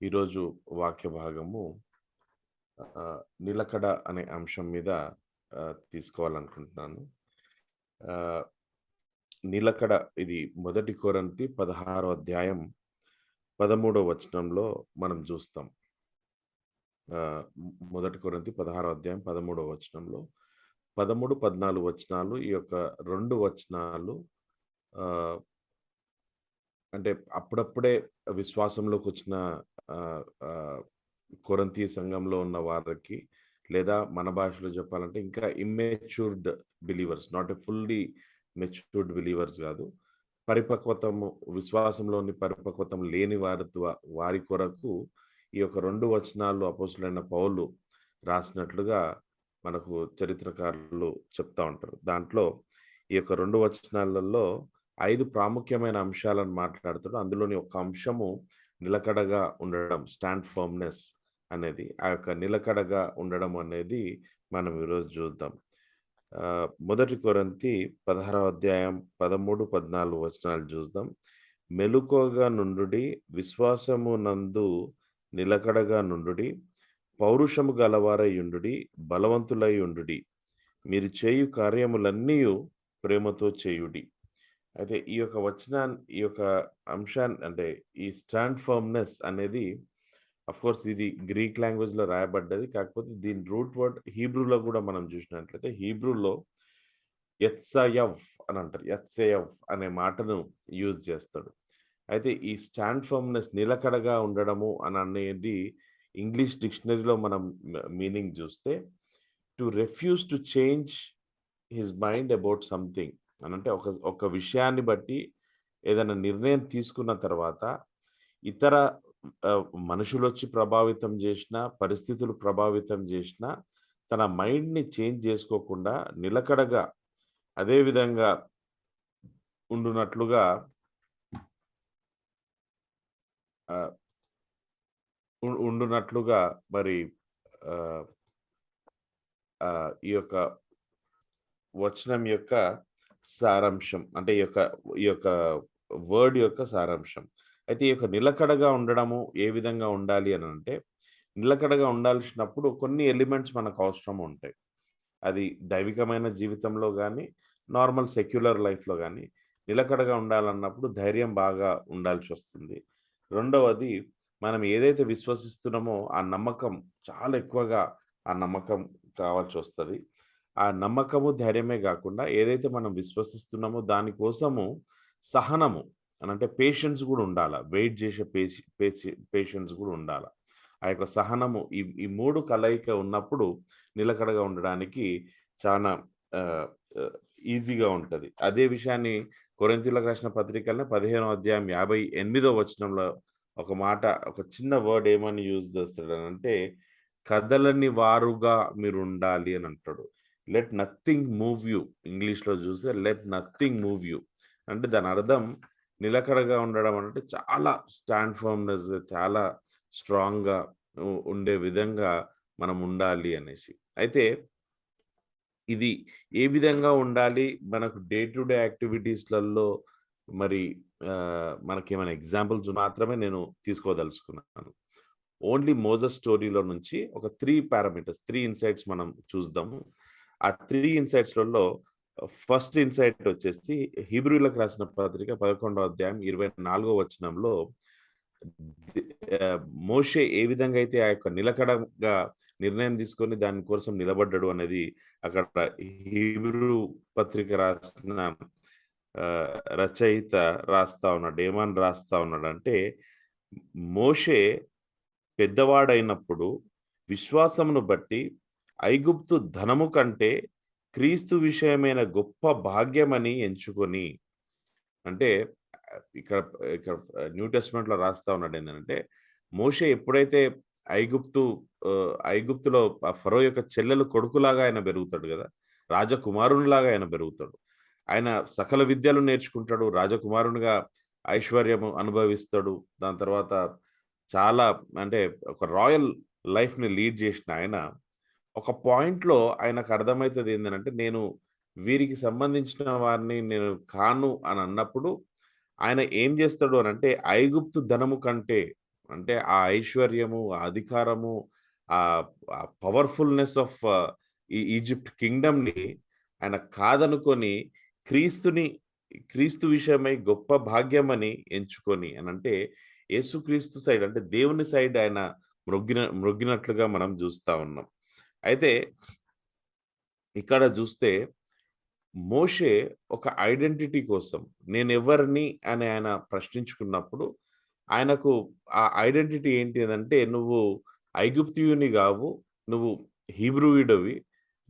ఈరోజు వాక్య భాగము నిలకడ అనే అంశం మీద తీసుకోవాలనుకుంటున్నాను. ఆహ్, నిలకడ ఇది మొదటి కొరింథీ 16వ అధ్యాయం 13వ వచనంలో మనం చూస్తాం. మొదటి కొరింథీ 16వ అధ్యాయం 13వ వచనంలో 13, 14 వచనాలు ఈ యొక్క 2 వచనాలు ఆహ్, అంటే అప్పుడప్పుడే విశ్వాసంలోకొచ్చిన ఆహ్, ఆహ్, కొరింథీ సంఘంలో ఉన్న వారికి, లేదా మన భాషలో చెప్పాలంటే ఇంకా immatured believers, not a fully matured believers గాదు. పరిపక్వతము విశ్వాసంలోని పరిపక్వతం లేని వారి కొరకు ఈ యొక్క 2 వచనాలు అపోస్తలుడైన పౌలు రాసినట్లుగా మనకు చరిత్రకారులు చెప్తా ఉంటారు. దాంట్లో ఈ యొక్క 2 వచనాలలో 5 ప్రాముఖ్యమైన అంశాలను మాట్లాడుతాడు. అందులోని ఒక అంశము నిలకడగా ఉండడం, స్టాండ్ ఫర్మ్‌నెస్ అనేది. ఆ యొక్క నిలకడగా ఉండడం అనేది మనం ఈరోజు చూద్దాం. మొదటి కొరింథీ 16వ అధ్యాయం 13, 14 వచనాలు చూద్దాం. మెలకువగా నుండుడి, విశ్వాసమునందు నిలకడగా నుండుడి, పౌరుషము గలవారై యుండుడి, బలవంతులై ఉండుడి. మీరు చేయు కార్యములన్నీయు ప్రేమతో చేయుడి. అయితే ఈ యొక్క అంశాన్ని అంటే ఈ స్టాండ్ ఫర్మ్‌నెస్ అనేది ఆఫ్‌కోర్స్ ఇది గ్రీక్ లాంగ్వేజ్‌లో రాయబడ్డది. కాకపోతే దీని రూట్ వర్డ్ హీబ్రూలో గూడా మనం జూసినట్లయితే హీబ్రూలో యత్సయవ్ అని అంటారు. యత్సెయవ్ అనే మాటను యూజ్ చేస్తాడు. అయితే ఈ స్టాండ్ ఫర్మ్‌నెస్ నిలకడగా ఉండడము అనేది ఇంగ్లీష్ డిక్షనరీలో మనం మీనింగ్ జూస్తే to refuse to change his mind about something అనంటే ఒక విషయాన్ని బట్టి ఏదైనా నిర్ణయం తీసుకున్న తర్వాత ఇతర మనుషులొచ్చి ప్రభావితం జేషినా, పరిస్థితులు ప్రభావితం జేషినా తన మైండ్‌ని చేంజ్ జేసుకోకుండా నిలకడగా అదే విధంగా ఉండునట్లుగా ఆహ్, ఉండునట్లుగా మరి ఆహ్, ఈ యొక్క వచనం యొక్క సారాంశం. అంటే ఈ యొక్క వర్డ్ యొక్క సారాంశం. అయితే ఈ యొక్క నిలకడగా ఉండడము ఏ విధంగా ఉండాలి అనంటే, నిలకడగా ఉండాల్సినప్పుడు కొన్ని ఎలిమెంట్స్ మనకు అవసరం ఉంటాయి. అది దైవికమైన జీవితంలో గాని, నార్మల్ సెక్యులర్ లైఫ్‌లో గాని, నిలకడగా ఉండాలన్నప్పుడు ధైర్యం బాగా ఉండాల్సొస్తుంది. రెండవది మనం ఏదైతే విశ్వసిస్తున్నామో ఆ నమ్మకం చాలా ఎక్కువగా ఆ నమ్మకం కావాల్సొస్తది. ఆ నమ్మకము, ధైర్యమే గాకుండా ఏదైతే మనం విశ్వసిస్తున్నామో దాని కోసము సహనము అనంటే పేషెన్స్ గూడా ఉండాల. వెయిట్ జేసే పేషెన్స్ గూడా ఉండాల. ఆ యొక్క సహనము ఈ 3 కలయిక ఉన్నప్పుడు నిలకడగా ఉండడానికి చానా ఆహ్, ఆహ్, ఈజీగా ఉంటది. అదే విషయాన్ని కొరింథీయులకు రాసిన పత్రికలోనే 15వ అధ్యాయం 58వ వచనంలో ఒక మాట, ఒక చిన్న వర్డ్ ఏమని యూజ్ చేస్తాడనంటే, కదలని వారుగా మీరుండాలి అని అంటాడు. Let nothing move you. ఇంగ్లీష్‌లో చూస్తే లెట్ నథింగ్ మూవ్ యూ. అంటే దాని అర్థం నిలకడగా ఉండడం అంటే చాలా స్టాండ్ ఫర్మ్‌నెస్‌గా చాలా స్ట్రాంగ్‌గా ఉండే విధంగా మనం ఉండాలి అనేసి. అయితే ఇది ఏ విధంగా ఉండాలి? మనకు డే టు డే యాక్టివిటీస్‌లలో మరి మనకేమైనా ఎగ్జాంపుల్స్ మాత్రమే నేను తీసుకోదలుచుకున్నాను. ఓన్లీ మోసెస్ స్టోరీలో నుంచి ఒక 3 పారామీటర్స్, 3 ఇన్‌సైట్స్ మనం చూద్దాము. ఆ 3 ఇన్‌సైట్స్‌లలో ఫస్ట్ ఇన్‌సైట్ వచ్చేసి హీబ్రూయులకు రాసిన పత్రిక 11వ అధ్యాయం 24వ వచనంలో ది మోషే ఏ విధంగా అయితే ఆ యొక్క నిలకడగా నిర్ణయం తీసుకొని దాని కోసం నిలబడ్డాడు అనేది అక్కడ హీబ్రూ పత్రిక రాసిన రచయిత రాస్తా ఉన్నాడు. ఏమని రాస్తా ఉన్నాడంటే, మోషే పెద్దవాడైనప్పుడు విశ్వాసమును బట్టి ఐగుప్తు ధనము కంటే క్రీస్తు విషయమైన గొప్ప భాగ్యమని ఎంచుకొని అంటే ఇక్కడ ఇక్కడ న్యూ టెస్టమెంట్‌లో రాస్తా ఉన్నాడేంటంటే, మోషే ఎప్పుడైతే ఐగుప్తు ఐగుప్తులో ఫరో యొక్క చెల్లెలు కొడుకులాగా ఆయన పెరుగుతాడు గదా! రాజకుమారునిలాగా ఆయన పెరుగుతాడు. ఆయన సకల విద్యలు నేర్చుకుంటాడు. రాజకుమారునిగా ఐశ్వర్యము అనుభవిస్తాడు. దాని తర్వాత చాలా అంటే ఒక రాయల్ లైఫ్‌ని లీడ్ జేసిన ఆయన, ఒక పాయింట్‌లో ఆయనకు అర్థమైతది ఏందనంటే, నేను వీరికి సంబంధించిన వారిని నేను కాను అని అన్నప్పుడు, ఆయన ఏం జేస్తాడు అనంటే, ఐగుప్తు ధనము కంటే అంటే ఆ ఐశ్వర్యము, ఆ అధికారము, ఆహ్, ఆ పవర్‌ఫుల్‌నెస్ ఆఫ్ ఈజిప్ట్ కింగ్డమ్‌ని ఆయన కాదనుకొని క్రీస్తుని క్రీస్తు విషయమై గొప్ప భాగ్యమని ఎంచుకొని అనంటే యేసుక్రీస్తు సైడ్ అంటే దేవుని సైడ్ ఆయన మ్రొగ్గినట్లుగా మనం జూస్తా ఉన్నాం. అయితే ఇక్కడ జూస్తే మోషే ఒక ఐడెంటిటీ కోసం నేనెవరిని అని ఆయన ప్రశ్నించుకున్నప్పుడు, ఆయనకు ఆ ఐడెంటిటీ ఏంటిదంటే, "నువ్వు ఐగుప్తీయుని గావు. నువ్వు హీబ్రూయుడవి.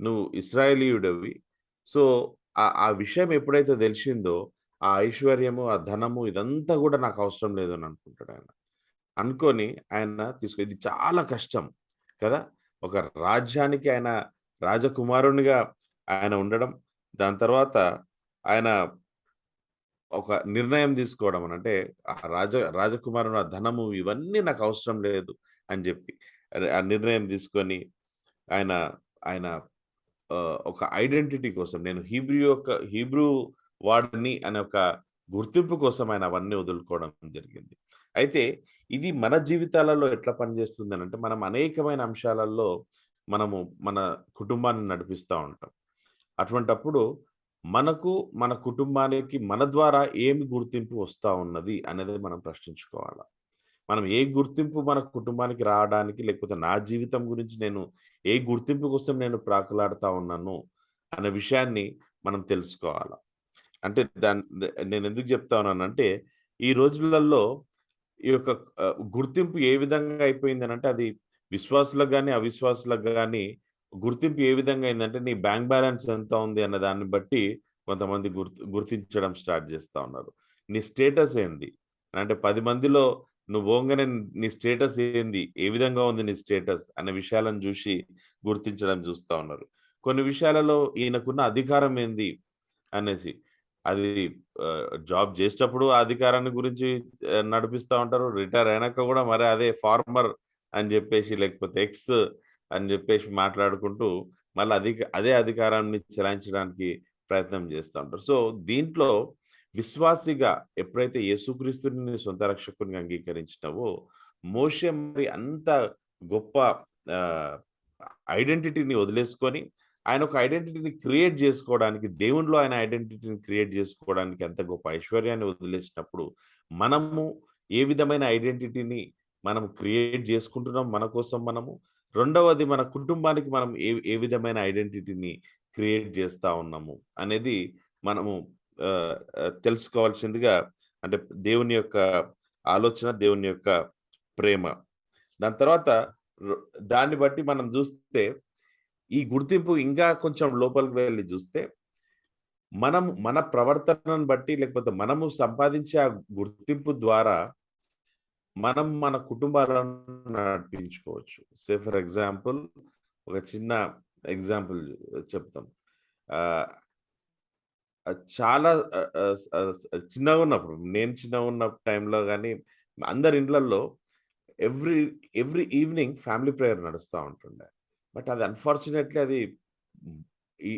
నువ్వు ఇశ్రాయేలీయుడవి." సో, ఆ విషయం ఎప్పుడైతే దెలిసిందో, ఆ ఐశ్వర్యము, ఆ ధనము ఇదంతా గూడా నాకవసరం లేదని అనుకుంటాడాయన. అనుకోని ఆయన ఇది చాలా కష్టం కదా! ఒక రాజ్యానికి ఆయన రాజకుమారునిగా ఆయన ఉండడం. దాని తర్వాత ఆయన ఒక నిర్ణయం తీసుకోవడం అంటే ఆ రాజకుమారుని ఆ ధనము ఇవన్నీ నాకవసరం లేదు అని జెప్పి ఆ నిర్ణయం తీసుకొని ఆయన ఆయన ఒక ఐడెంటిటీ కోసం నేను హీబ్రూ వాడిని అనే ఒక గుర్తింపు కోసం ఆయన అవన్నీ వదులుకోవడం జరిగింది. అయితే ఇది మన జీవితాలలో ఎట్లా పనిచేస్తుందనంటే, మనం అనేకమైన అంశాలలో మనము మన కుటుంబాన్ని నడిపిస్తా ఉంటాం. అటువంటప్పుడు మనకు, మన కుటుంబానికి మన ద్వారా ఏమి గుర్తింపు వస్తా ఉన్నది అనేది మనం ప్రశ్నించుకోవాల. మనం ఏ గుర్తింపు మన కుటుంబానికి రావడానికి, లేకపోతే నా జీవితం గురించి నేను ఏ గుర్తింపు కోసం నేను ప్రాకులాడుతా ఉన్నాను, అనే విషయాన్ని మనం తెలుసుకోవాల. అంటే నేనెందుకు చెప్తా ఉన్నానంటే, ఈ రోజులలో ఈ యొక్క గుర్తింపు ఏ విధంగా అయిపోయిందనంటే, అది విశ్వాసులకు గాని, అవిశ్వాసులకు గాని గుర్తింపు ఏ విధంగా అయిందంటే, నీ బ్యాంక్ బ్యాలెన్స్ ఎంత ఉంది అన్న దాన్ని బట్టి కొంతమంది గుర్తించడం స్టార్ట్ చేస్తా ఉన్నారు. నీ స్టేటస్ ఏంది? అంటే 10 మందిలో నువ్వు పోంగానే నీ స్టేటస్ ఏంది? ఏ విధంగా ఉంది నీ స్టేటస్? అన్న విషయాలను జూసి గుర్తించడం జూస్తా ఉన్నారు. కొన్ని విషయాలలో ఈయనకున్న అధికారం ఏంది? అనేసి. అది జాబ్ జేసేటప్పుడు ఆ అధికారాన్ని గురించి నడిపిస్తా ఉంటారు. రిటైర్ అయినాక గూడా మరి అదే ఫార్మర్ అని జెప్పేసి, లేకపోతే ఎక్స్ అని జెప్పేసి మాట్లాడుకుంటూ మళ్ళీ అదే అధికారాన్ని చెలాయించడానికి ప్రయత్నం జేస్తా ఉంటారు. సో, దీంట్లో విశ్వాసిగా ఎప్పుడైతే యేసుక్రీస్తుని నీ సొంత రక్షకునిగా అంగీకరించినావో, మోషే మరి అంత గొప్ప ఆహ్, ఐడెంటిటీని వదిలేసుకొని ఆయన ఒక ఐడెంటిటీని క్రియేట్ జేసుకోవడానికి, దేవునిలో ఆయన ఐడెంటిటీని క్రియేట్ జేసుకోవడానికి ఎంత గొప్ప ఐశ్వర్యాన్ని వదిలేసినప్పుడు, మనము ఏ విధమైన ఐడెంటిటీని మనం క్రియేట్ జేసుకుంటున్నాం మన కోసం మనము. రెండవది మన కుటుంబానికి మనం ఏ ఏ విధమైన ఐడెంటిటీని క్రియేట్ జేస్తా ఉన్నాము అనేది మనము తెలుసుకోవాల్సిందిగా అంటే దేవుని యొక్క ఆలోచన, దేవుని యొక్క ప్రేమ. దాని తర్వాత రొ దాన్ని బట్టి మనం జూస్తే ఈ గుర్తింపు ఇంకా కొంచెం లోపలికి వెళ్లి జూస్తే, మన ప్రవర్తనను బట్టి లేకపోతే మనము సంపాదించే ఆ గుర్తింపు ద్వారా మనం మన కుటుంబాలను నడిపించుకోవచ్చు. ఫర్ ఎగ్జాంపుల్ ఒక చిన్న ఎగ్జాంపుల్ చెప్తాం. ఆహ్, చాలా ఆహ్, ఆహ్, ఆహ్, చిన్నగున్నప్పుడు నేను చిన్నగున్న టైంలో గాని అందరి ఇండ్లల్లో every every evening family prayer నడుస్తా ఉంటుండే. బట్ అది అన్‌ఫార్చునేట్‌లీ అది హ్మ్,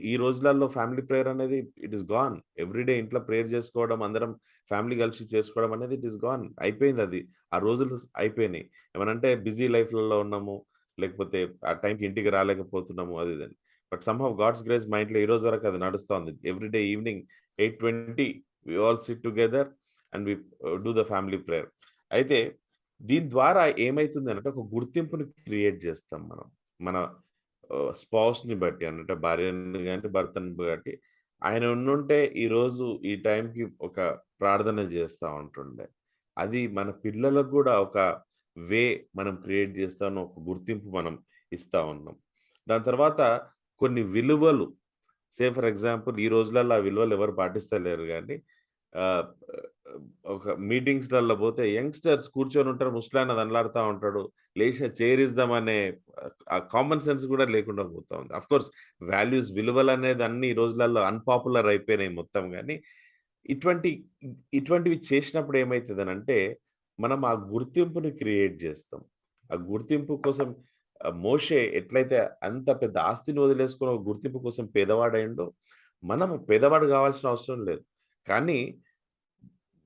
ఈ రోజులలో ఫ్యామిలీ ప్రేయర్ అనేది it is gone. Every day ఇంట్లో ప్రేయర్ చేసుకోవడం, అందరం ఫ్యామిలీ కలిసి చేసుకోవడం అనేది ఇట్ ఈస్ గాన్. అయిపోయిందది. ఆ రోజులు అయిపోయినాయి. ఏమనంటే బిజీ లైఫ్‌లలో ఉన్నాము. లేకపోతే ఆ టైంకి ఇంటికి రాలేకపోతున్నాము అది ఇదని. బట్ సమ్‌హౌ గాడ్స్ గ్రేస్ మా ఇంట్లో ఈ రోజు వరకు అది నడుస్తా ఉంది. Every day evening 8:20 we all sit together and we do the family prayer. అయితే దీని ద్వారా ఏమైతుందనంటే ఒక గుర్తింపుని క్రియేట్ జేస్తాం మనం. మన స్పౌస్‌ని బట్టి అంటే భార్యని గాని, భర్తని బట్టి ఆయన ఉండుంటే ఈరోజు ఈ టైంకి ఒక ప్రార్థన జేస్తా ఉంటుండే. అది మన పిల్లలకు గూడా ఒక వే మనం క్రియేట్ జేస్తాను. ఒక గుర్తింపు మనం ఇస్తా ఉన్నాం. దాని తర్వాత కొన్ని విలువలు ఫర్ ఎగ్జాంపుల్ ఈ రోజులలో ఆ విలువలు ఎవరు పాటిస్తలేరు గానీ ఆహ్, ఒక మీటింగ్స్‌లలో పోతే యంగ్‌స్టర్స్ కూర్చొనుంటారు. ముసలాయన దండ్లాడుతా ఉంటాడు. లేచి చైర్ ఇద్దామనే ఆ కామన్ సెన్స్ గూడా లేకుండా పోతా ఉంది. ఆఫ్‌కోర్స్ వాల్యూస్ విలువలనేది అన్ని ఈ రోజులలో అన్‌పాపులర్ అయిపోయినాయి మొత్తం గానీ, ఇటువంటి ఇటువంటివి చేసినప్పుడు ఏమైతదనంటే, మనం ఆ గుర్తింపుని క్రియేట్ జేస్తాం. ఆ గుర్తింపు కోసం మోషే ఎట్లయితే అంత పెద్ద ఆస్తిని వదిలేసుకొని ఒక గుర్తింపు కోసం పేదవాడయిండో, మనము పేదవాడు గావాల్సిన అవసరం లేదు. కానీ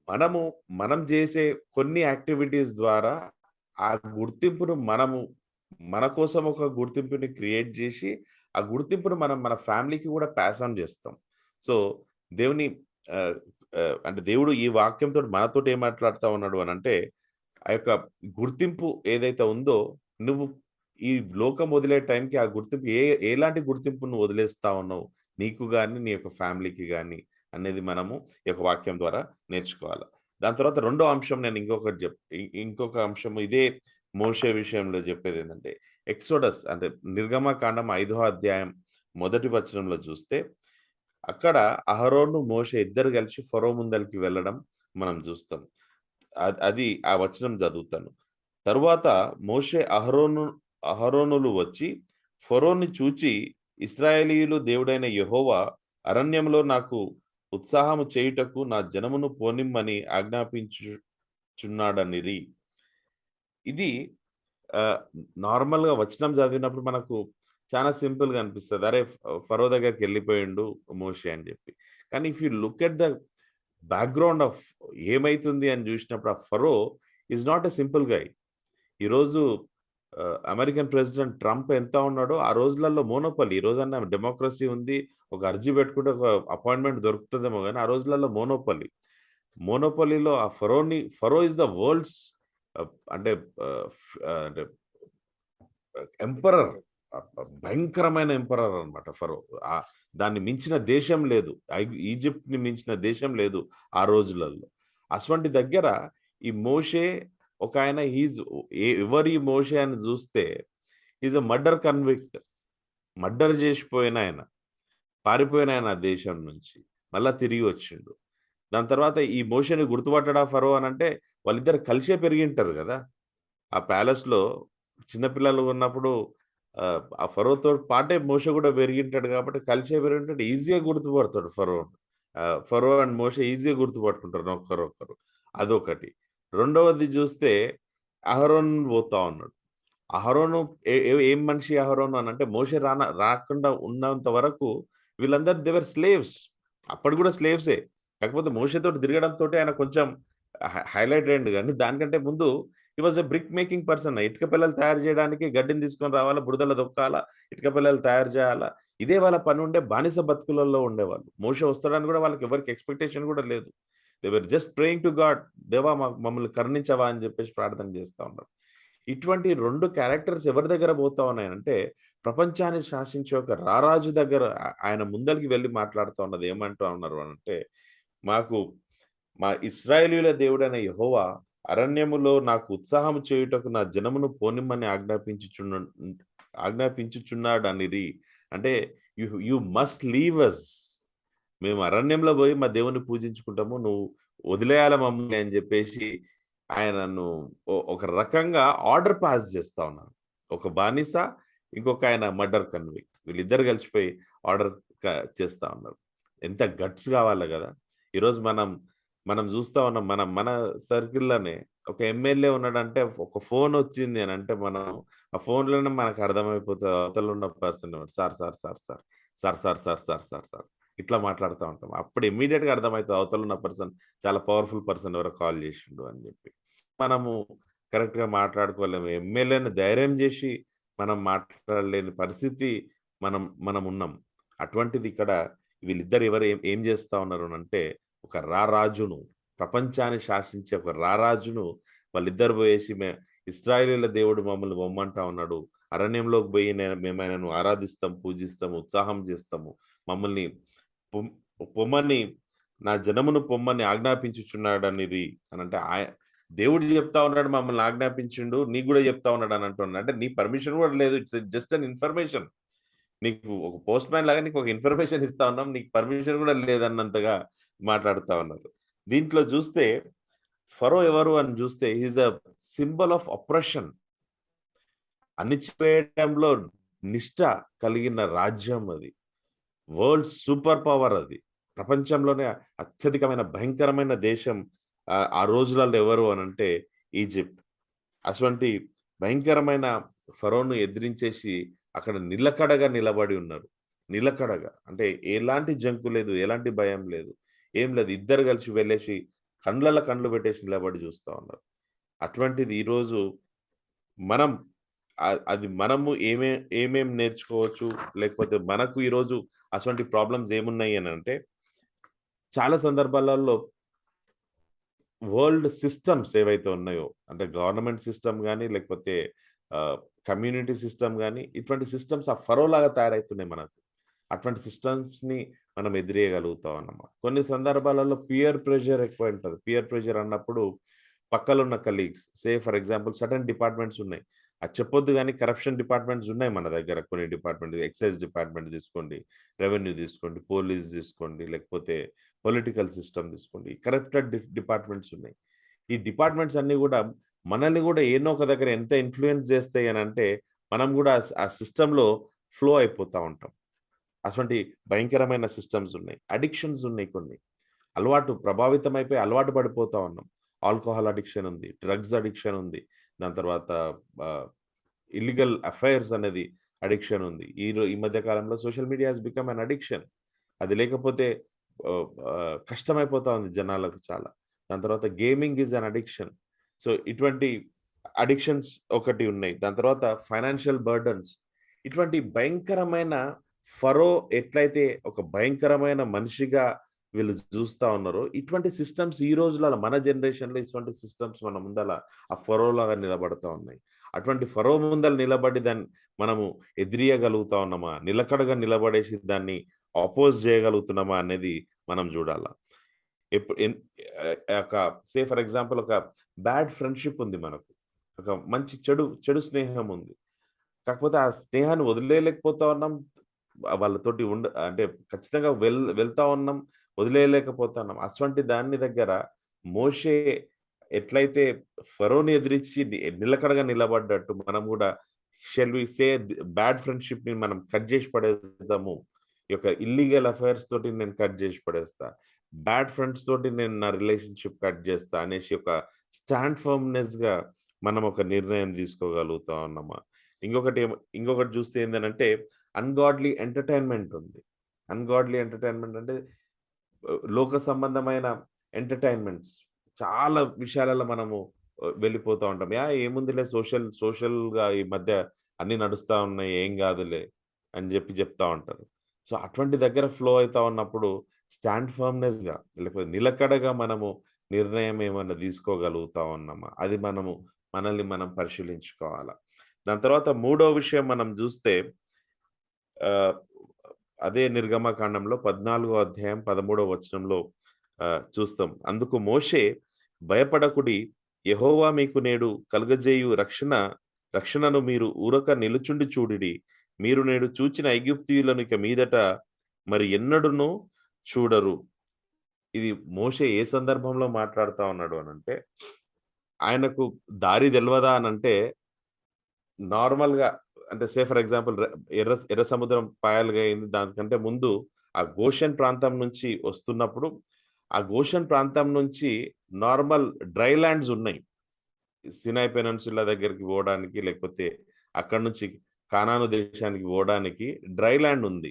మనము మనం జేసే కొన్ని యాక్టివిటీస్ ద్వారా ఆ గుర్తింపును మనము మన కోసం ఒక గుర్తింపుని క్రియేట్ జేసి, ఆ గుర్తింపును మనం మన ఫ్యామిలీకి గూడా పాస్ ఆన్ జేస్తాం. సో, దేవుని ఆహ్, అంటే దేవుడు ఈ వాక్యంతోటి మనతోటి ఏం మాట్లాడుతా ఉన్నాడు అనంటే, ఆ యొక్క గుర్తింపు ఏదైతే ఉందో, నువ్వు ఈ లోకం వదిలే టైంకి ఆ గుర్తింపు ఎలాంటి గుర్తింపు నువ్వు వదిలేస్తా ఉన్నావు? నీకు గాని, నీ యొక్క ఫ్యామిలీకి గాని అనేది మనము ఈ యొక్క వాక్యం ద్వారా నేర్చుకోవాల. దాని తర్వాత రెండో అంశం నేను ఇంకొక అంశం ఇదే మోషే విషయంలో జెప్పేదేంటంటే, ఎక్సోడస్ అంటే నిర్గమకాండం 5వ అధ్యాయం మొదటి వచనంలో చూస్తే, అక్కడ అహరోను, మోషే ఇద్దరు కలిసి ఫరో ముందలకి వెళ్ళడం మనం జూస్తాం. అది ఆ వచనం చదువుతాను. తరువాత మోషే అహరోనులు వచ్చి ఫరోని చూచి ఇశ్రాయేలీయులు దేవుడైన యెహోవా అరణ్యంలో నాకు ఉత్సాహము చేయుటకు నా జనమును పోనిమ్మని ఆజ్ఞాపించుచున్నాడనిరి. ఇది ఆహ్, నార్మల్‌గా వచనం చదివినప్పుడు మనకు చాలా సింపుల్‌గా అనిపిస్తది. అరే! ఫరో దగ్గరికెళ్ళిపోయిండు మోషే అని జెప్పి. కానీ if you look at the background of ఏమైతుంది అని జూసినప్పుడు ఆ ఫరో ఈస్ నాట్ ఎ సింపుల్ గై. ఈరోజు అమెరికన్ ప్రెసిడెంట్ ట్రంప్ ఎంత ఉన్నాడో, ఆ రోజులలో మోనోపలి. ఈ రోజన్నా డెమోక్రసీ ఉంది. ఒక అర్జీ పెట్టుకుంటే ఒక అపాయింట్‌మెంట్ దొరుకుతదేమో గానీ, ఆ రోజులలో మోనోపలి. మోనోపలిలో ఆ ఫరో ఈస్ ద వరల్డ్స్ అంటే అంటే ఎంపరర్. భయంకరమైన ఎంపరర్ అన్నమాట ఫరో. దాన్ని మించిన దేశం లేదు. ఈజిప్ట్‌ని మించిన దేశం లేదు ఆ రోజులలో. అటువంటి దగ్గర ఈ మోషే ఒకాయన ఎవరు ఈ మోషే అని జూస్తే is a murder convict. Murder జేసిపోయినాయన. పారిపోయినాయన ఆ దేశం నుంచి. మళ్ళా తిరిగి వచ్చిండు. దాని తర్వాత ఈ మోషేని గుర్తుపట్టడా ఫరో అనంటే వాళ్ళిద్దరు కలిసే పెరిగింటారు గదా! ఆ ప్యాలెస్‌లో చిన్న పిల్లలు ఉన్నప్పుడు ఆ ఫరోతో పాటే మోషే గూడా పెరిగింటాడు కాబట్టి కలిసే పెరిగింటాడు. ఈజీగా గుర్తుపడతాడు ఫరో. ఫరో అండ్ మోషే ఈజీగా గుర్తుపట్టుకుంటారు ఒకరొకరు. అదొకటి. రెండవది జూస్తే అహరోన్ పోతా ఉన్నాడు. అహరోను ఏ ఏ ఏం మనిషి అహరోను అనంటే మోషే రాకుండా ఉన్నంత వరకు వీళ్ళందరూ దే వర్ స్లేవ్స్. అప్పటికి గూడా స్లేవ్సే. కాకపోతే మోషేతోటి తిరగడంతోటి ఆయన కొంచెం హైలైట్ అయిండు గానీ దానికంటే ముందు he was a brick making person. ఇటుక పిల్లలు తయారు జేయడానికి గడ్డిని తీసుకొని రావాలా, బురదలో దొక్కాలా, ఇటుక పిల్లలు తయారు జేయాలా. ఇదే వాళ్ళ పనుండే బానిస బతుకులలో ఉండేవాళ్ళు. మోషే వస్తాడని గూడా వాళ్ళకి ఎవరికీ ఎక్స్‌పెక్టేషన్ గూడా లేదు. They were just praying to God. దేవా మమ్మల్ని కరుణించవా అని జెప్పేసి ప్రార్థన జేస్తా ఉన్నారు. ఇటువంటి 2 క్యారెక్టర్స్ ఎవరి దగ్గర పోతా ఉన్నాయంటే, ప్రపంచాన్ని శాసించే ఒక రారాజు దగ్గర ఆయన ముందలకి వెళ్లి మాట్లాడుతా ఉన్నది ఏమంటా ఉన్నారు అనంటే, మాకు మా ఇశ్రాయేలీయుల దేవుడైన యెహోవా అరణ్యములో నాకు ఉత్సాహము చేయుటకు నా జనమును పోనిమ్మని ఆజ్ఞాపించుచున్నాడనిరి. అంటే యూ మస్ట్ లీవ్ అస్. మేము అరణ్యంలో బోయి మా దేవుడిని పూజించుకుంటాము. నువ్వు వదిలేయాల మమ్మల్ని అని జెప్పేసి ఆయన నన్ను ఒక రకంగా ఆర్డర్ పాస్ జేస్తా ఉన్నారు. ఒక బానిస, ఇంకొకాయన మర్డర్ కన్విక్ట్. వీళ్ళిద్దరు కలిసిపోయి ఆర్డర్ క చేస్తా ఉన్నారు. ఎంత గట్స్ గావాల గదా! ఈరోజు మనం జూస్తా ఉన్నాం. మన సర్కిల్‌లోనే ఒక ఎమ్మెల్యే ఉన్నాడంటే ఒక ఫోనొచ్చింది అనంటే మనం ఆ ఫోన్‌లోనే మనకు అర్థమైపోతది అవతలున్న పర్సన్ ఎవరు. Sir, sir, sir, sir. Sir, sir, sir, sir, sir, sir. ఇట్లా మాట్లాడుతా ఉంటాం. అప్పుడు ఇమ్మీడియేట్‌గా అర్థమైతది అవతలున్న పర్సన్ చాలా పవర్‌ఫుల్ పర్సన్ ఎవరో కాల్ జేశిండు అని జెప్పి. మనము కరెక్ట్‌గా మాట్లాడుకోలేము. ఎమ్మెల్యేని ధైర్యం జేసి మనం మాట్లాడలేని పరిస్థితి మనమున్నాం. అటువంటిది ఇక్కడ వీళ్ళిద్దరు ఎవరు ఏం జేస్తా ఉన్నారు అనంటే, ఒక రారాజును, ప్రపంచాన్ని శాసించే ఒక రారాజును వాళ్ళిద్దరు బోయేసి ఇశ్రాయేలీయుల దేవుడు మమ్మల్ని పొమ్మంటా ఉన్నాడు. అరణ్యంలోకి బోయి మేమాయనను ఆరాధిస్తాం, పూజిస్తాం, ఉత్సాహం జేస్తాము. మమ్మల్ని పొమ్ పొమ్మని నా జనమును పొమ్మని ఆజ్ఞాపించుచున్నాడనిరి అనంటే దేవుడు జెప్తా ఉన్నాడు మమ్మల్ని ఆజ్ఞాపించిండు. నీకు గూడా జెప్తా ఉన్నాడు అని అంటున్నాడు. అంటే నీ పర్మిషన్ గూడా లేదు. It's just an information. నీకు ఒక పోస్ట్‌మ్యాన్ లాగా నీకొక ఇన్ఫర్మేషన్ ఇస్తా ఉన్నాం. నీకు పర్మిషన్ గూడా లేదన్నంతగా మాట్లాడుతా ఉన్నారు. దీంట్లో జూస్తే ఫరో ఎవరు అని జూస్తే he is a symbol of oppression. అణిచివేయడంలో నిష్ట కలిగిన రాజ్యం అది. వరల్డ్ సూపర్ పవర్ అది. ప్రపంచంలోనే అత్యధికమైన భయంకరమైన దేశం ఆ రోజులలో ఎవరు అనంటే ఈజిప్ట్. అటువంటి భయంకరమైన ఫరోను ఎదిరించేసి అక్కడ నిలకడగా నిలబడి ఉన్నారు. నిలకడగా. అంటే ఎలాంటి జంకు లేదు. ఎలాంటి భయం లేదు. ఏం లేదు. ఇద్దరు కలిసి వెళ్ళేసి కండ్లలో కండ్లు పెట్టేసి నిలబడి చూస్తా ఉన్నారు. అటువంటిది ఈరోజు మనం అది మనము ఏమేం నేర్చుకోవచ్చు, లేకపోతే మనకు ఈరోజు అటువంటి ప్రాబ్లమ్స్ ఏమున్నాయి అనంటే, చాలా సందర్భాలలో వరల్డ్ సిస్టమ్స్ ఏవైతే ఉన్నాయో, అంటే గవర్నమెంట్ సిస్టమ్ గాని, లేకపోతే కమ్యూనిటీ సిస్టమ్ గాని, ఇటువంటి సిస్టమ్స్ ఆ ఫరోలాగా తయారైతున్నాయి మనకు. అటువంటి సిస్టమ్స్‌ని మనం ఎదిరియగలుగుతాం అన్నమాట. కొన్ని సందర్భాలలో పియర్ ప్రెషర్ ఎక్కువుంటది. పియర్ ప్రెషర్ అన్నప్పుడు పక్కలున్న colleagues, for example certain departments ఉన్నాయి. అది చెప్పొద్దు గానీ కరప్షన్ డిపార్ట్మెంట్స్ ఉన్నాయి మన దగ్గర కొన్ని డిపార్ట్మెంట్. ఎక్సైజ్ డిపార్ట్మెంట్ తీసుకోండి, రెవెన్యూ తీసుకోండి, పోలీస్ తీసుకోండి, లేకపోతే పొలిటికల్ సిస్టమ్ తీసుకోండి. కరప్టెడ్ డిపార్ట్మెంట్స్ ఉన్నాయి. ఈ డిపార్ట్మెంట్స్ అన్నీ గూడా మనల్ని గూడా ఏన్నో ఒక దగ్గర ఎంత ఇన్‌ఫ్లూయెన్స్ చేస్తాయి అనంటే, మనం గూడా ఆ సిస్టమ్‌లో ఫ్లో అయిపోతా ఉంటాం. అటువంటి భయంకరమైన సిస్టమ్స్ ఉన్నాయి. అడిక్షన్స్ ఉన్నాయి కొన్ని. ప్రభావితమైపోయి అలవాటు పడిపోతా ఉన్నాం. ఆల్కహాల్ అడిక్షన్ ఉంది. డ్రగ్స్ అడిక్షన్ ఉంది. దాని తర్వాత ఆహ్, ఇల్లీగల్ అఫైర్స్ అనేది అడిక్షన్ ఉంది. ఈ మధ్య కాలంలో social media has become an addiction. అది లేకపోతే కష్టమైపోతా ఉంది జనాలకు చాలా. దాని తర్వాత gaming is an addiction. So, ఇటువంటి అడిక్షన్స్ ఒకటి ఉన్నాయి. దాని తర్వాత ఫైనాన్షియల్ బర్డెన్స్. ఇటువంటి భయంకరమైన ఎట్లయితే ఒక భయంకరమైన మనిషిగా వీళ్ళు జూస్తా ఉన్నారో, ఇటువంటి సిస్టమ్స్ ఈ రోజులలో మన జనరేషన్‌లో ఇటువంటి సిస్టమ్స్ మన ముందల ఆ ఫరోలాగా నిలబడతా ఉన్నాయి. అటువంటి ఫరో ముందల నిలబడి దాన్ని మనము ఎదిరియగలుగుతా ఉన్నామా? నిలకడగా నిలబడేసి దాన్ని జేయగలుగుతున్నామా అనేది మనం జూడాల. ఎప్పు ఎన్ ఒక ఫర్ ఎగ్జాంపుల్ ఒక బ్యాడ్ ఫ్రెండ్‌షిప్ ఉంది మనకు. ఒక మంచి చెడు స్నేహం ఉంది. కాకపోతే ఆ స్నేహాన్ని వదిలేయలేకపోతా ఉన్నాం. వాళ్ళతోటి అంటే ఖచ్చితంగా వెళ్తా ఉన్నాం. వదిలేయలేకపోతున్నాం. అటువంటి దాన్ని దగ్గర మోషే ఎట్లయితే ఫరోని ఎదిరించి నిలకడగా నిలబడ్డట్టు మనం గూడా షల్ వి సే బ్యాడ్ ఫ్రెండ్‌షిప్‌ని మనం కట్ జేసి పడేద్దాము. ఈ యొక్క ఇల్లీగల్ అఫైర్స్ తోటి నేను కట్ జేసి పడేస్తా. బ్యాడ్ ఫ్రెండ్స్ తోటి నేను నా రిలేషన్‌షిప్ కట్ జేస్తా అనేసి ఒక స్టాండ్ ఫర్మ్‌నెస్‌గా మనం ఒక నిర్ణయం తీసుకోగలుగుతా ఉన్నామా? ఇంకొకటి చూస్తే ఏందనంటే అన్‌గాడ్‌లీ ఎంటర్‌టైన్‌మెంట్ ఉంది. అన్‌గాడ్‌లీ ఎంటర్‌టైన్‌మెంట్ అంటే లోక సంబంధమైన ఎంటర్‌టైన్‌మెంట్స్ చాలా విషయాలలో మనము వెళ్ళిపోతా ఉంటాం. ఏముందిలే సోషల్‌గా ఈ మధ్య అన్నీ నడుస్తా ఉన్నాయి. ఏం గాదులే అని చెప్తా ఉంటారు. సో, అటువంటి దగ్గర ఫ్లో అయితా ఉన్నప్పుడు స్టాండ్ ఫర్మ్‌నెస్‌గా లేకపోతే నిలకడగా మనము నిర్ణయం ఏమన్నా తీసుకోగలుగుతా ఉన్నామా? అది మనల్ని మనం పరిశీలించుకోవాలా. దాని తర్వాత మూడో విషయం మనం జూస్తే ఆహ్, అదే నిర్గమకాండంలో 14 అధ్యాయం 13 వచనంలో చూస్తాం. అందుకు మోషే భయపడకుడి, యెహోవా మీకు నేడు కలుగజేయు రక్షణను మీరు ఊరక నిలుచుండి చూడుడి. మీరు నేడు చూచిన ఐగుప్తీయులను ఇక మీదట మరి ఎన్నడును చూడరు. ఇది మోషే ఏ సందర్భంలో మాట్లాడుతా ఉన్నాడు అనంటే, ఆయనకు దారి తెలవదా అనంటే నార్మల్‌గా అంటే ఫర్ ఎగ్జాంపుల్ ఎర్ర సముద్రం పాయలుగా అయింది. దానికంటే ముందు ఆ గోషెన్ ప్రాంతం నుంచి వస్తున్నప్పుడు, ఆ గోషెన్ ప్రాంతం నుంచి నార్మల్ డ్రై ల్యాండ్స్ ఉన్నాయి. సినాయి పెనిన్సులా దగ్గరికి పోవడానికి, లేకపోతే అక్కడి నుంచి కానాను దేశానికి పోవడానికి డ్రై ల్యాండ్ ఉంది.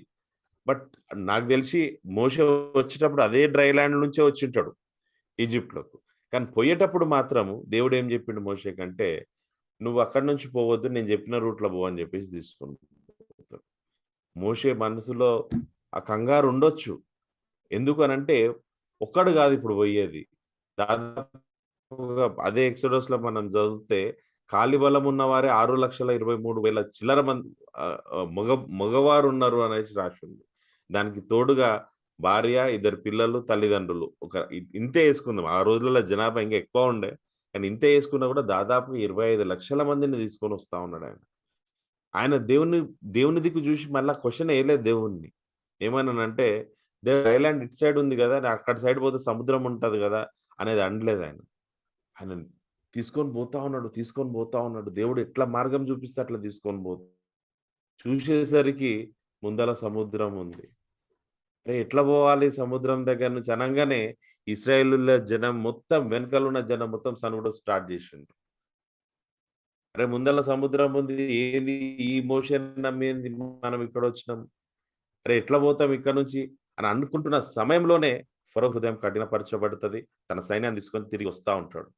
బట్ నాకు తెలిసి మోషే వచ్చేటప్పుడు అదే డ్రై ల్యాండ్ నుంచే వచ్చుంటాడు ఈజిప్ట్‌లోకి. కానీ పోయేటప్పుడు మాత్రము దేవుడేం చెప్పిండు మోషేకంటే నువ్వు అక్కడి నుంచి పోవద్దు. నేను చెప్పిన రూట్‌లో పో అని చెప్పేసి తీసుకొని పోతాడు. మోషే మనసులో ఆ కంగారు ఉండొచ్చు. ఎందుకనంటే ఒక్కడు కాదు ఇప్పుడు పోయేది. దాదాపుగా అదే ఎక్సోడస్‌లో మనం చదివితే కాలి బలం ఉన్నవారే 6,23,000 చిల్లర ఆహ్, ఆహ్, మగవారున్నారు అనేసి రాసుంది. దానికి తోడుగా భార్య, ఇద్దరు పిల్లలు, తల్లిదండ్రులు. ఇంతే యేసుకుందాం. ఆ రోజులలో జనాభా ఇంకా ఎక్కువ ఉండే. కానీ ఇంతే యేసుకున్నా కూడా దాదాపు 25,00,000 మందిని తీసుకొనొస్తా ఉన్నాడాయన. ఆయన దేవుని దిక్కు జూసి మళ్ళా క్వెషన్ ఎయలేదు దేవుడిని. ఏమన్నానంటే, ఐలాండ్ ఇటు సైడ్ ఉంది గదా! అక్కడ సైడ్ పోతే సముద్రం ఉంటది గదా! అనేది అనలేదాయన. ఆయన తీసుకొని పోతా ఉన్నాడు. దేవుడు ఎట్లా మార్గం చూపిస్తే అట్లా తీసుకొని చూసేసరికి ముందల సముద్రం ఉంది. అరే! ఎట్లా పోవాలి సముద్రం దగ్గర నుంచి అనంగానే ఇశ్రాయేలుల జనం మొత్తం వెనకాలున్న జనం మొత్తం సనుగుడు స్టార్ట్ జేసిండ్రు. అరే! ముందల సముద్రం ఉంది. ఏంది ఈ మోషన్ నమ్మేంది మనం ఇక్కడొచ్చినాం. అరే! ఎట్లా పోతాం ఇక్కడ నుంచి అని అనుకుంటున్న సమయంలోనే ఫరో హృదయం కఠినపరచబడుతది. తన సైన్యాన్ని తీసుకొని తిరిగి వస్తా ఉంటాడు.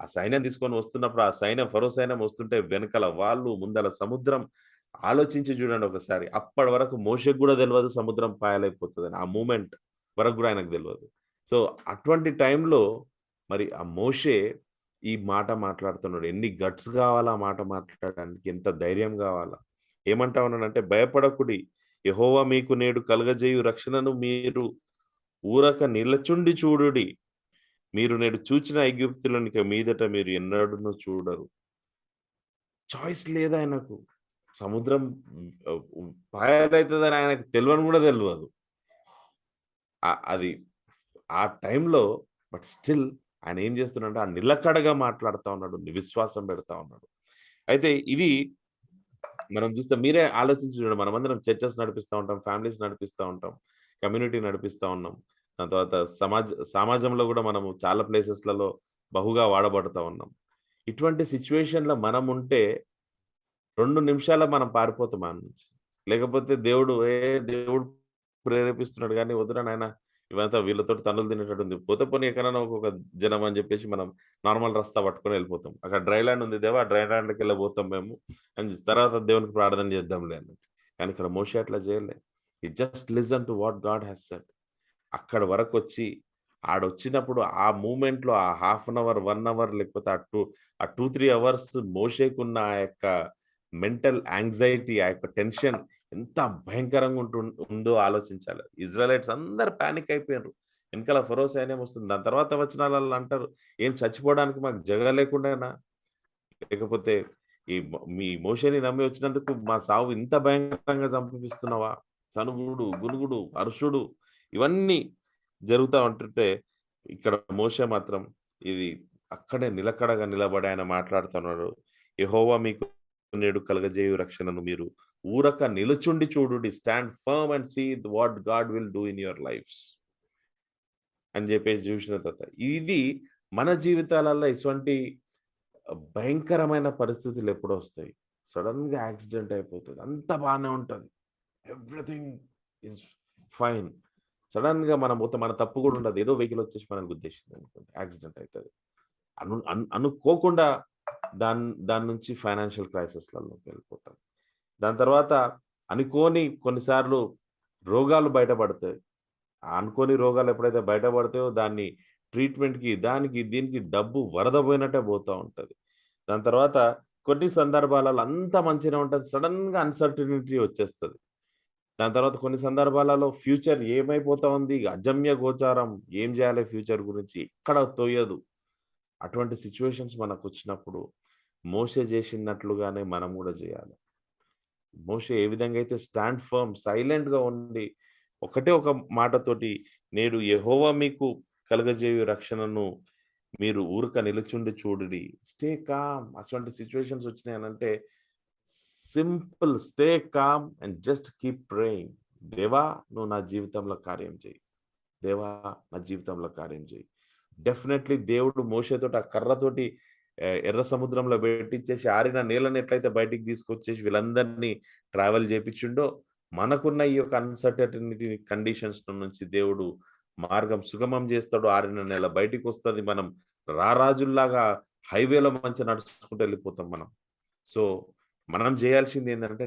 ఆ సైన్యం తీసుకొని వస్తున్నప్పుడు, ఆ సైన్యం ఫరో సైన్యం వస్తుంటే వెనకాల వాళ్ళు, ముందల సముద్రం. ఆలోచించి చూడండి ఒకసారి. అప్పటి వరకు మోషేకి గూడా తెలవదు సముద్రం పాయలైపోతదని. ఆ మూమెంట్ వరకు గూడా ఆయనకు తెలవదు. సో, అటువంటి టైంలో మరి ఆ మోషే ఈ మాట మాట్లాడుతున్నాడు. ఎన్ని గట్స్ గావాలా ఆ మాట మాట్లాడడానికి? ఎంత ధైర్యం గావాలా? ఏమంటా ఉన్నాడంటే, భయపడకుడి. యెహోవా మీకు నేడు కలుగజేయు రక్షణను మీరు ఊరక నిలచుండి చూడుడి. మీరు నేడు చూచిన ఐగుప్తులనిక మీదట మీరు ఎన్నడూను చూడరు. చాయిస్ లేదాయనకు. సముద్రం పాయలైతదని ఆయనకు తెలవని గూడా తెలవదు. అది ఆ టైంలో బట్ స్టిల్ ఆయన ఏం చేస్తున్నాడంటే, ఆ నిలకడగా మాట్లాడుతా ఉన్నాడు. విశ్వాసం పెడతా ఉన్నాడు. అయితే ఇది మనం చూస్తే మీరే ఆలోచించి చూడండి. మనమందరం చర్చెస్ నడిపిస్తా ఉంటాం. ఫ్యామిలీస్ నడిపిస్తా ఉంటాం. కమ్యూనిటీ నడిపిస్తా ఉన్నాం. దాని తర్వాత సమాజంలో గూడా మనము చాలా ప్లేసెస్‌లలో బహుగా వాడబడతా ఉన్నాం. ఇటువంటి సిట్యుయేషన్‌లో మనముంటే 2 నిమిషాల్లో మనం పారిపోతాం ఆడ నుంచి. లేకపోతే దేవుడు ప్రేరేపిస్తున్నాడు గానీ, వద్దురా నాయనా ఇవంతా వీళ్ళతోటి తన్నులు తినేటట్టుంది. పోతే పోనీ ఎక్కడైనా ఒక్కొక్క జనం అని జెప్పేసి మనం నార్మల్ రస్తా పట్టుకొని ఎళ్ళిపోతాం. అక్కడ డ్రై ల్యాండ్ ఉంది దేవా! డ్రై ల్యాండ్‌కెళ్ళే పోతాం మేము. తర్వాత దేవునికి ప్రార్థన చేద్దాంలే అన్నట్టు. కానీ ఇక్కడ మోషే అట్లా చేయలే. He just listen to what God has said. అక్కడి వరకొచ్చి, ఆడొచ్చినప్పుడు ఆ మూవ్‌మెంట్‌లో ఆ హాఫ్ అన్ అవర్, 1 అవర్ లేకపోతే ఆ 2, 3 అవర్స్ మోషేకున్న ఆ యొక్క మెంటల్ యాంక్సైటీ, ఆ యొక్క టెన్షన్ ఎంత భయంకరంగా ఉందో ఆలోచించాలి. ఇజ్రాయలైట్స్ అందరూ పానిక్ అయిపోయిర్రు. ఎనకాల ఫరో సైన్యం వస్తుంది. దాని తర్వాత వచనాలలో అంటారు, "ఏం చచ్చిపోవడానికి మాకు జగ లేకుండానా? లేకపోతే మీ మోషేని నమ్మి వచ్చినందుకు మా సావు ఇంత భయంకరంగా చంపిస్తున్నావా?" సనుగుడు, గునుగుడు, అరుషుడు ఇవన్నీ జరుగుతా ఉంటుంటే, ఇక్కడ మోషే మాత్రం ఇది అక్కడే నిలకడగా నిలబడి ఆయన మాట్లాడుతున్నాడు. యెహోవా మీకు నేడు కలుగజేయు రక్షణను మీరు ఊరక నిలుచుండి చూడుడి. Stand firm and see what God will do in your lifes అని జెప్పేసి జూషిన తర్వాత, ఇది మన జీవితాలలో ఇటువంటి భయంకరమైన పరిస్థితులెప్పుడొస్తాయి? సడెన్‌గా యాక్సిడెంట్ అయిపోతది. అంతా బానే ఉంటది. Everything is fine. సడెన్‌గా మనం పోతే మన తప్పు గూడా ఉండదు. ఏదో వెహికల్ వచ్చేసి మనల్ని గుద్దేసిందనుకోండి. యాక్సిడెంట్ అయితది. అనుకోకుండా దాని నుంచి ఫైనాన్షియల్ క్రైసిస్‌లలోకి వెళ్ళిపోతాం. దాని తర్వాత అనుకోని కొన్నిసార్లు రోగాలు బయటపడతాయి. ఆ అనుకోని రోగాలు ఎప్పుడైతే బయటపడతాయో దాన్ని ట్రీట్‌మెంట్‌కి, దానికి, దీనికి డబ్బు వరద పోయినట్టే పోతా ఉంటది. దాని తర్వాత కొన్ని సందర్భాలలో అంతా మంచిగానే ఉంటది. సడెన్‌గా అన్‌సర్టెనిటీ వచ్చేస్తది. దాని తర్వాత కొన్ని సందర్భాలలో ఫ్యూచర్ ఏమైపోతా ఉంది, అజమ్య గోచారం. ఏం జేయాలి ఫ్యూచర్ గురించి ఎక్కడ తోయదు. అటువంటి సిట్యుయేషన్స్ మనకొచ్చినప్పుడు మోషే జేసినట్లుగానే మనం గూడా జేయాలి. మోషే ఏ విధంగా అయితే స్టాండ్ ఫర్మ్ సైలెంట్‌గా ఉండి ఒకటే ఒక మాటతోటి నేడు యెహోవా మీకు కలుగజేయు రక్షణను మీరు ఊరక నిలుచుండి చూడుడి. Stay calm. అటువంటి సిట్యుయేషన్స్ వచ్చినాయనంటే simple stay calm and just keep praying. దేవా! నువ్వు నా జీవితంలో కార్యం చెయ్యి. దేవా! నా జీవితంలో కార్యం చెయ్యి. డెఫినైట్‌లీ దేవుడు మోషేతోటి ఆ కర్రతోటి ఎర్ర సముద్రంలో పెట్టిచ్చేసి ఆరిన నీళ్ళని ఎట్లయితే బయటికి తీసుకొచ్చేసి వీళ్ళందరినీ ట్రావెల్ చేపిచ్చిండో, మనకున్న ఈ యొక్క అన్‌సర్టెనిటీ కండిషన్స్ నుంచి దేవుడు మార్గం సుగమం చేస్తాడు. ఆరిన నేల బయటికొస్తది. మనం రారాజుల్లాగా హైవేలో మంచిగా నడుచుకుంటూ వెళ్ళిపోతాం మనం. సో, మనం జేయాల్సిందేందంటే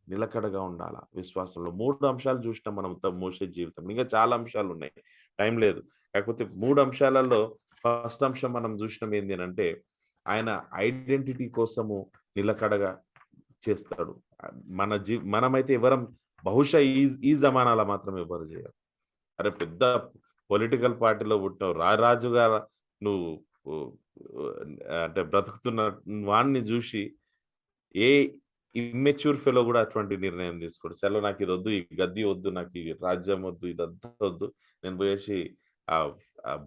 నిలకడగా ఉండాల విశ్వాసంలో. 3 అంశాలు జూసినాం మనం మోషే జీవితం. ఇంకా చాలా అంశాలున్నాయి. టైం లేదు. కాకపోతే 3 అంశాలలో ఫస్ట్ అంశం మనం జూసినాం ఏంది అనంటే, ఆయన ఐడెంటిటీ కోసము నిలకడగా చేస్తాడు. మనమైతే బహుశా ఈ జమానాలో మాత్రం ఎవ్వరు జేయరు. అరే! పెద్ద పొలిటికల్ పార్టీలో పుట్టినవు. రారాజుగా నువ్వు ఉ ఉ అంటే బ్రతుకుతున్న వాడిని జూషి ఏ ఇమ్మెచ్యూర్ ఫెలో గూడా అటువంటి నిర్ణయం తీసుకోడు. నాకిదొద్దు, ఈ గద్దీ వద్దు, నాకు ఈ రాజ్యం వద్దు, ఇదంతా వద్దు. నేను బోయేసి ఆహ్,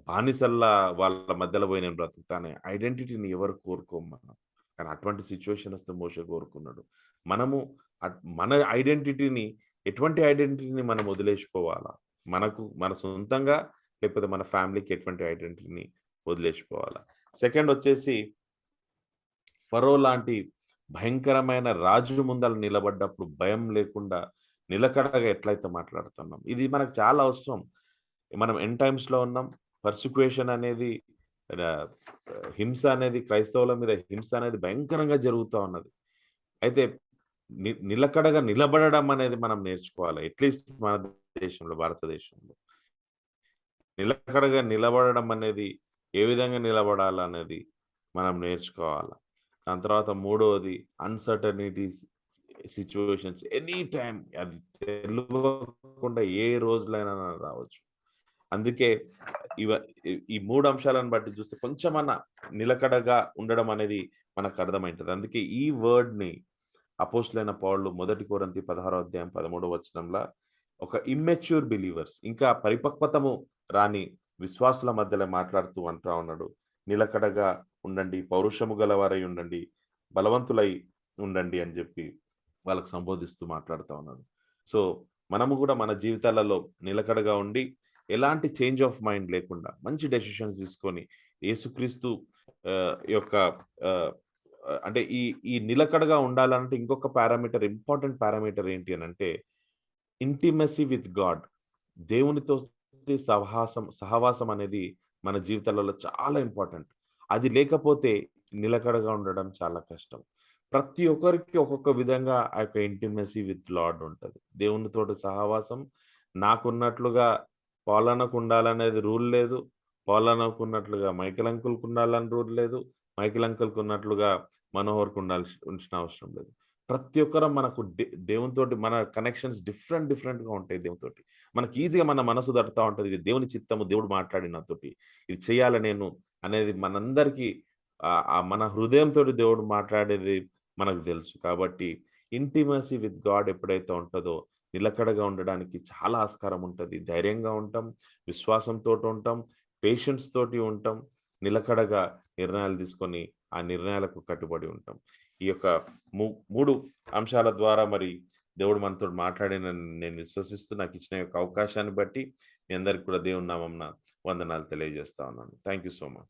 బానిసల్లా వాళ్ళ మధ్యలో బోయి నేను బ్రతుకుతా అనే ఐడెంటిటీని ఎవరు కోరుకోము మనం. కానీ అటువంటి సిట్యుయేషన్ వస్తే మోషే కోరుకున్నాడు. మనము మన ఐడెంటిటీని ఎటువంటి ఐడెంటిటీని మనం వదిలేసిపోవాలా? మన సొంతంగా లేకపోతే మన ఫ్యామిలీకి ఎటువంటి ఐడెంటిటీని వదిలేసిపోవాలా? సెకండ్ వచ్చేసి ఫరో లాంటి భయంకరమైన రాజు ముందల నిలబడ్డప్పుడు భయం లేకుండా నిలకడగా ఎట్లయితే మాట్లాడుతున్నాం. ఇది మనకు చాలా అవసరం. మనం ఎండ్ టైమ్స్‌లో ఉన్నాం. పర్సిక్యూషన్ అనేది ర హింస అనేది క్రైస్తవుల మీద హింస అనేది భయంకరంగా జరుగుతా ఉన్నది. అయితే నిలకడగా నిలబడడం అనేది మనం నేర్చుకోవాలి. అట్‌లీస్ట్ మన దేశంలో, భారతదేశంలో. నిలకడగా నిలబడడం అనేది ఏ విధంగా నిలబడాలనేది మనం నేర్చుకోవాల. దాని తర్వాత మూడవది అన్‌సర్టెనిటీస్ సిట్యుయేషన్స్ ఎనీ టైమ్ అది తెలవకుండా ఏ రోజులైనా రావచ్చు. అందుకే ఇవ ఈ 3 అంశాలను బట్టి చూస్తే కొంచెమన్నా నిలకడగా ఉండడం అనేది మనకు అర్థమైంటది. అందుకే ఈ వర్డ్‌ని అపోస్తలుడైన పౌలు మొదటి కొరింథీ 16వ అధ్యాయం 13వ వచనంలో ఒక ఇమ్మెచ్యూర్ బిలీవర్స్ ఇంకా పరిపక్వతము రాని విశ్వాసుల మధ్యలో మాట్లాడుతూ అంటా ఉన్నాడు. నిలకడగా ఉండండి, పౌరుషము గలవారై ఉండండి, బలవంతులై ఉండండి అని చెప్పి వాళ్ళకి సంబోధిస్తూ మాట్లాడుతా ఉన్నాడు. సో, మనము గూడా మన జీవితాలలో నిలకడగా ఉండి, ఎలాంటి చేంజ్ ఆఫ్ మైండ్ లేకుండా మంచి డెసిషన్స్ తీసుకొని యేసుక్రీస్తు యొక్క ఆహ్, అంటే ఈ ఈ నిలకడగా ఉండాలంటే ఇంకొక ఇంపార్టెంట్ పారామీటర్ ఏంటి అనంటే ఇంటిమసీ విత్ గాడ్. దేవునితో సహవాసం అనేది మన జీవితాలలో చాలా ఇంపార్టెంట్. అది లేకపోతే నిలకడగా ఉండడం చాలా కష్టం. ప్రతి ఒక్కరికి ఒక్కొక్క విధంగా ఆ యొక్క ఇంటిమసీ విత్ లార్డ్ ఉంటది. దేవునితోటి సహవాసం నాకున్నట్లుగా పాలనకుండాలనేది రూల్ లేదు. పాలనకున్నట్లుగా మైకేల్ అంకుల్‌కుండాలని రూల్ లేదు. మైకేల్ అంకుల్‌కున్నట్లుగా మనోహర్‌కు ఉండాల్సిన అవసరం లేదు. ప్రతి ఒక్కరం మనకు దేవునితోటి మన కనెక్షన్స్ డిఫరెంట్‌గా ఉంటాయి దేవునితోటి. మనకి ఈజీగా మన మనసు తడతా ఉంటది. ఇది దేవుని చిత్తము, దేవుడు మాట్లాడిండు నాతోటి. ఇది చేయాలి నేను అనేది మనందరికీ మన హృదయంతోటి దేవుడు మాట్లాడేది మనకు తెలుసు. కాబట్టి ఇంటిమసీ విత్ గాడ్ ఎప్పుడైతే ఉంటదో నిలకడగా ఉండడానికి చాలా ఆస్కారం ఉంటది. ధైర్యంగా ఉంటాం, విశ్వాసంతోటి ఉంటాం, పేషెన్స్ తోటి ఉంటాం, నిలకడగా నిర్ణయాలు తీసుకొని ఆ నిర్ణయాలకు కట్టుబడి ఉంటాం. ఈ యొక్క ము 3 అంశాల ద్వారా మరి దేవుడు మనతోటి మాట్లాడినని నేను విశ్వసిస్తూ నాకిచ్చిన ఈ యొక్క అవకాశాన్ని బట్టి మీ అందరికి కూడా దేవుని నామమున వందనాలు తెలియజేస్తా ఉన్నాను. Thank you so much.